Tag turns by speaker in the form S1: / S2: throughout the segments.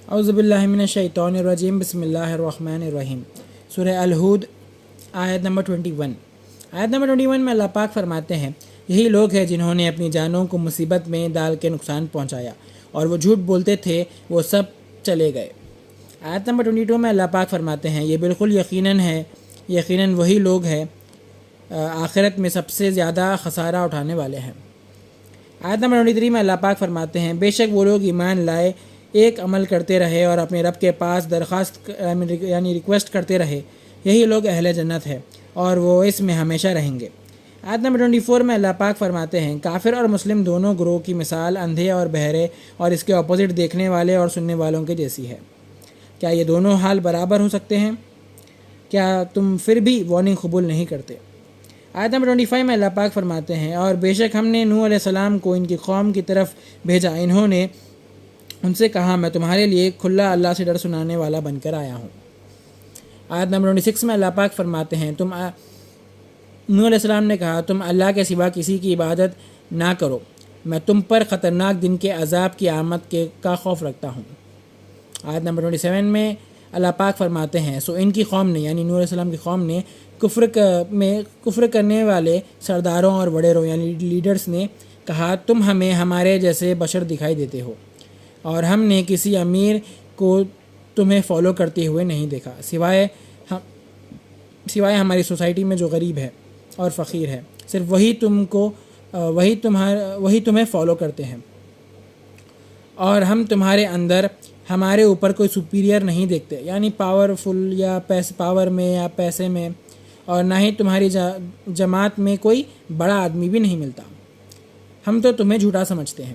S1: اعوذ باللہ من الشیطان الرجیم بسم اللہ الرحمن الرحیم۔ سورہ الہود آیت نمبر 21۔ آیت نمبر 21 میں اللہ پاک فرماتے ہیں، یہی لوگ ہیں جنہوں نے اپنی جانوں کو مصیبت میں ڈال کے نقصان پہنچایا اور وہ جھوٹ بولتے تھے، وہ سب چلے گئے۔ آیت نمبر 22 میں اللہ پاک فرماتے ہیں، یہ بالکل یقیناً وہی لوگ ہیں آخرت میں سب سے زیادہ خسارہ اٹھانے والے ہیں۔ آیت نمبر 23 میں اللہ پاک فرماتے ہیں، بے شک وہ لوگ ایمان لائے، ایک عمل کرتے رہے اور اپنے رب کے پاس درخواست ریکویسٹ کرتے رہے، یہی لوگ اہل جنت ہے اور وہ اس میں ہمیشہ رہیں گے۔ آیت نمبر 24 میں اللہ پاک فرماتے ہیں، کافر اور مسلم دونوں گروہ کی مثال اندھے اور بہرے اور اس کے اپوزٹ دیکھنے والے اور سننے والوں کے جیسی ہے۔ کیا یہ دونوں حال برابر ہو سکتے ہیں؟ کیا تم پھر بھی وارننگ قبول نہیں کرتے؟ آیت نمبر 25 میں اللہ پاک فرماتے ہیں، اور بے شک ہم نے نوح علیہ السلام کو ان کی قوم کی طرف بھیجا، انہوں نے ان سے کہا، میں تمہارے لیے کھلا اللہ سے ڈر سنانے والا بن کر آیا ہوں۔ آیت نمبر 26 میں اللہ پاک فرماتے ہیں، نوح علیہ السلام نے کہا، تم اللہ کے سوا کسی کی عبادت نہ کرو، میں تم پر خطرناک دن کے عذاب کی آمد کا خوف رکھتا ہوں۔ آیت نمبر 27 میں اللہ پاک فرماتے ہیں، سو ان کی قوم نے یعنی نوح علیہ السلام کی قوم نے کفر کرنے والے سرداروں اور وڈیروں یعنی لیڈرز نے کہا، تم ہمیں ہمارے جیسے بشر دکھائی دیتے ہو اور ہم نے کسی امیر کو تمہیں فالو کرتے ہوئے نہیں دیکھا سوائے ہماری سوسائٹی میں جو غریب ہے اور فقیر ہے، صرف وہی تمہیں فالو کرتے ہیں، اور ہم تمہارے اندر ہمارے اوپر کوئی سپیریئر نہیں دیکھتے یعنی پاورفل یا پاور میں یا پیسے میں، اور نہ ہی تمہاری جماعت میں کوئی بڑا آدمی بھی نہیں ملتا، ہم تو تمہیں جھوٹا سمجھتے ہیں۔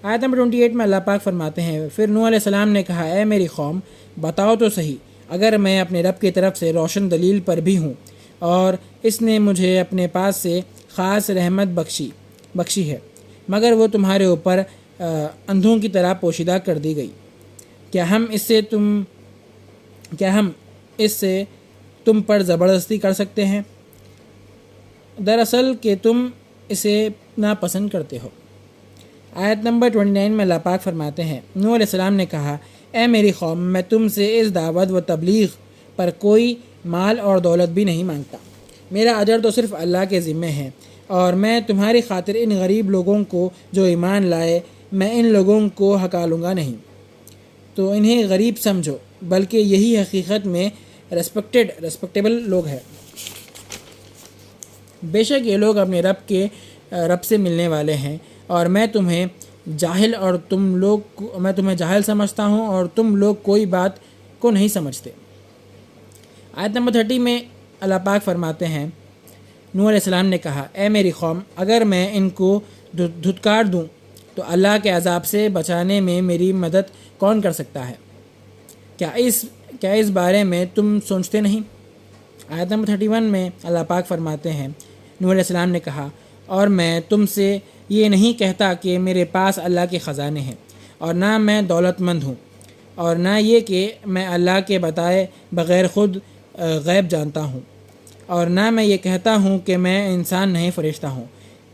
S1: آیت نمبر 28 میں اللہ پاک فرماتے ہیں، پھر نوح علیہ السلام نے کہا، اے میری قوم، بتاؤ تو صحیح، اگر میں اپنے رب کی طرف سے روشن دلیل پر بھی ہوں اور اس نے مجھے اپنے پاس سے خاص رحمت بخشی ہے، مگر وہ تمہارے اوپر اندھوں کی طرح پوشیدہ کر دی گئی، کیا ہم اس سے تم پر زبردستی کر سکتے ہیں؟ دراصل کہ تم اسے ناپسند کرتے ہو۔ آیت نمبر 29 میں اللہ پاک فرماتے ہیں، نوح علیہ السلام نے کہا، اے میری قوم، میں تم سے اس دعوت و تبلیغ پر کوئی مال اور دولت بھی نہیں مانگتا، میرا اجر تو صرف اللہ کے ذمے ہے، اور میں تمہاری خاطر ان غریب لوگوں کو جو ایمان لائے، میں ان لوگوں کو ہکالوں گا نہیں، تو انہیں غریب سمجھو، بلکہ یہی حقیقت میں ریسپیکٹیبل لوگ ہیں۔ بے شک یہ لوگ اپنے رب سے ملنے والے ہیں، اور میں تمہیں جاہل سمجھتا ہوں اور تم لوگ کوئی بات کو نہیں سمجھتے۔ آیت نمبر 30 میں اللہ پاک فرماتے ہیں، نوح علیہ السلام نے کہا، اے میری قوم، اگر میں ان کو دھتکار دوں تو اللہ کے عذاب سے بچانے میں میری مدد کون کر سکتا ہے؟ کیا اس بارے میں تم سوچتے نہیں؟ آیت نمبر 31 میں اللہ پاک فرماتے ہیں، نوح علیہ السلام نے کہا، اور میں تم سے یہ نہیں کہتا کہ میرے پاس اللہ کے خزانے ہیں، اور نہ میں دولت مند ہوں، اور نہ یہ کہ میں اللہ کے بتائے بغیر خود غیب جانتا ہوں، اور نہ میں یہ کہتا ہوں کہ میں انسان نہیں فرشتہ ہوں،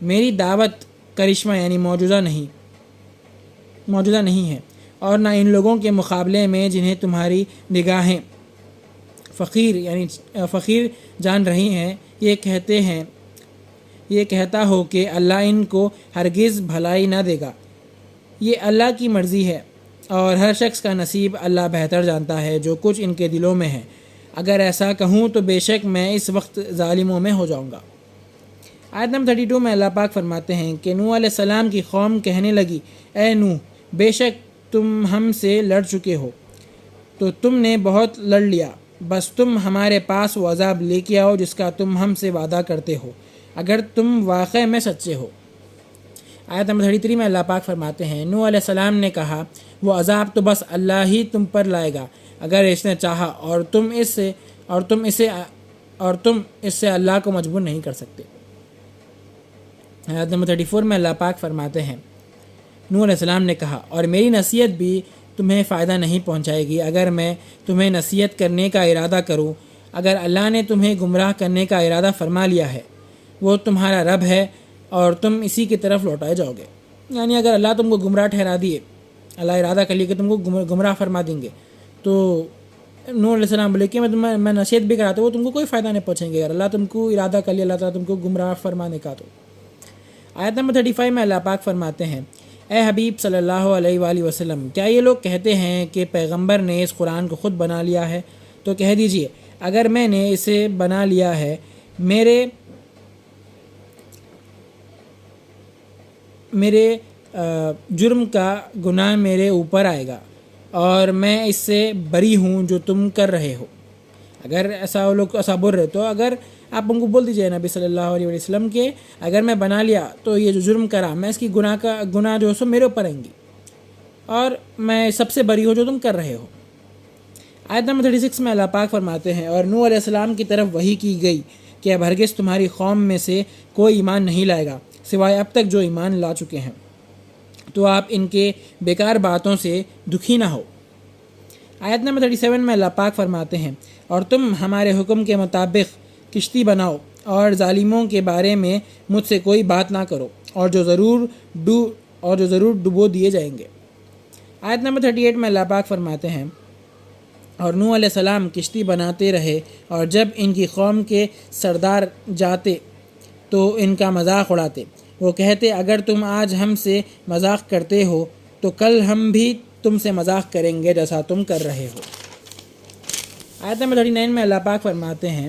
S1: میری دعوت کرشمہ یعنی معجزہ نہیں ہے، اور نہ ان لوگوں کے مقابلے میں جنہیں تمہاری نگاہیں فقیر جان رہی ہیں، یہ کہتا ہو کہ اللہ ان کو ہرگز بھلائی نہ دے گا، یہ اللہ کی مرضی ہے، اور ہر شخص کا نصیب اللہ بہتر جانتا ہے جو کچھ ان کے دلوں میں ہے، اگر ایسا کہوں تو بے شک میں اس وقت ظالموں میں ہو جاؤں گا۔ آیت نمبر 32 میں اللہ پاک فرماتے ہیں کہ نوح علیہ السلام کی قوم کہنے لگی، اے نوح، بے شک تم ہم سے لڑ چکے ہو، تو تم نے بہت لڑ لیا، بس تم ہمارے پاس وہ عذاب لے کے آؤ جس کا تم ہم سے وعدہ کرتے ہو، اگر تم واقع میں سچے ہو۔ آیت نمبر 33 میں اللہ پاک فرماتے ہیں، نوح علیہ السلام نے کہا، وہ عذاب تو بس اللہ ہی تم پر لائے گا اگر اس نے چاہا، اور تم اس سے اللہ کو مجبور نہیں کر سکتے۔ آیت نمبر 34 میں اللہ پاک فرماتے ہیں، نوح علیہ السلام نے کہا، اور میری نصیحت بھی تمہیں فائدہ نہیں پہنچائے گی اگر میں تمہیں نصیحت کرنے کا ارادہ کروں، اگر اللہ نے تمہیں گمراہ کرنے کا ارادہ فرما لیا ہے، وہ تمہارا رب ہے اور تم اسی کی طرف لوٹائے جاؤ گے، یعنی اگر اللہ تم کو گمراہ ٹھہرا دیے اللہ ارادہ کر لیا کہ تم کو گمراہ فرما دیں گے، تو نوح علیہ السلام بولے کہ میں نصیحت بھی کراتا ہوں، وہ تم کو کوئی فائدہ نہیں پہنچیں گے، اگر اللہ تم کو ارادہ کر لیا اللہ تعالیٰ تم کو گمراہ فرمانے کا۔ تو آیت نمبر 35 میں اللہ پاک فرماتے ہیں، اے حبیب صلی اللہ علیہ وآلہ وسلم، کیا یہ لوگ کہتے ہیں کہ پیغمبر نے اس قرآن کو خود بنا لیا ہے؟ تو کہہ دیجئے اگر میں نے اسے بنا لیا ہے، میرے جرم کا گناہ میرے اوپر آئے گا اور میں اس سے بری ہوں جو تم کر رہے ہو۔ اگر ایسا وہ لوگ ایسا بول رہے تو اگر آپ ان کو بول دیجئے نبی صلی اللہ علیہ وسلم کہ اگر میں بنا لیا تو یہ جو جرم کرا میں اس کی گناہ جو سو میرے اوپر آئیں گی اور میں سب سے بری ہوں جو تم کر رہے ہو۔ آیت نمبر 36 میں اللہ پاک فرماتے ہیں، اور نوح علیہ السلام کی طرف وحی کی گئی کہ اب ہرگز تمہاری قوم میں سے کوئی ایمان نہیں لائے گا سوائے اب تک جو ایمان لا چکے ہیں، تو آپ ان کے بیکار باتوں سے دکھی نہ ہو۔ آیت نمبر 37 میں اللہ پاک فرماتے ہیں، اور تم ہمارے حکم کے مطابق کشتی بناؤ اور ظالموں کے بارے میں مجھ سے کوئی بات نہ کرو اور جو ضرور ڈبو دیے جائیں گے۔ آیت نمبر 38 میں اللہ پاک فرماتے ہیں، اور نوح علیہ السلام کشتی بناتے رہے اور جب ان کی قوم کے سردار جاتے تو ان کا مذاق اڑاتے، وہ کہتے اگر تم آج ہم سے مذاق کرتے ہو تو کل ہم بھی تم سے مذاق کریں گے جیسا تم کر رہے ہو۔ آیت نمبر 39 میں اللہ پاک فرماتے ہیں،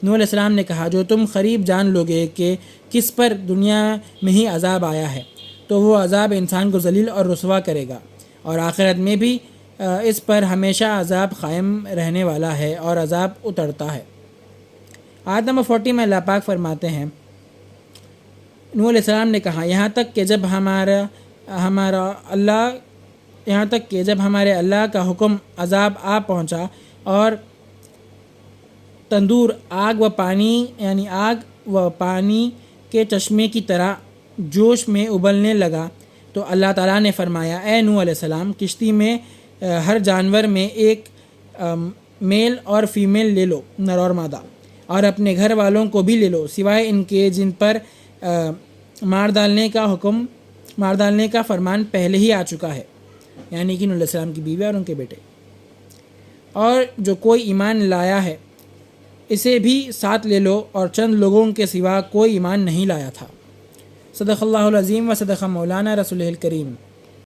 S1: نوح علیہ السلام نے کہا جو تم قریب جان لوگے کہ کس پر دنیا میں ہی عذاب آیا ہے تو وہ عذاب انسان کو ذلیل اور رسوا کرے گا، اور آخرت میں بھی اس پر ہمیشہ عذاب قائم رہنے والا ہے اور عذاب اترتا ہے۔ آیت نمبر 40 میں اللہ پاک فرماتے ہیں، نوح علیہ السلام نے کہا یہاں تک کہ جب ہمارے اللہ کا حکم عذاب آ پہنچا اور تندور آگ و پانی کے چشمے کی طرح جوش میں ابلنے لگا تو اللہ تعالیٰ نے فرمایا، اے نوح علیہ السلام کشتی میں ہر جانور میں ایک میل اور فیمیل لے لو، نر اور مادہ، اور اپنے گھر والوں کو بھی لے لو سوائے ان کے جن پر مار ڈالنے کا فرمان پہلے ہی آ چکا ہے، یعنی کہ نوح علیہ السلام کی بیوی اور ان کے بیٹے، اور جو کوئی ایمان لایا ہے اسے بھی ساتھ لے لو، اور چند لوگوں کے سوا کوئی ایمان نہیں لایا تھا۔ صدق اللہ العظیم و صدق مولانا رسول الکریم۔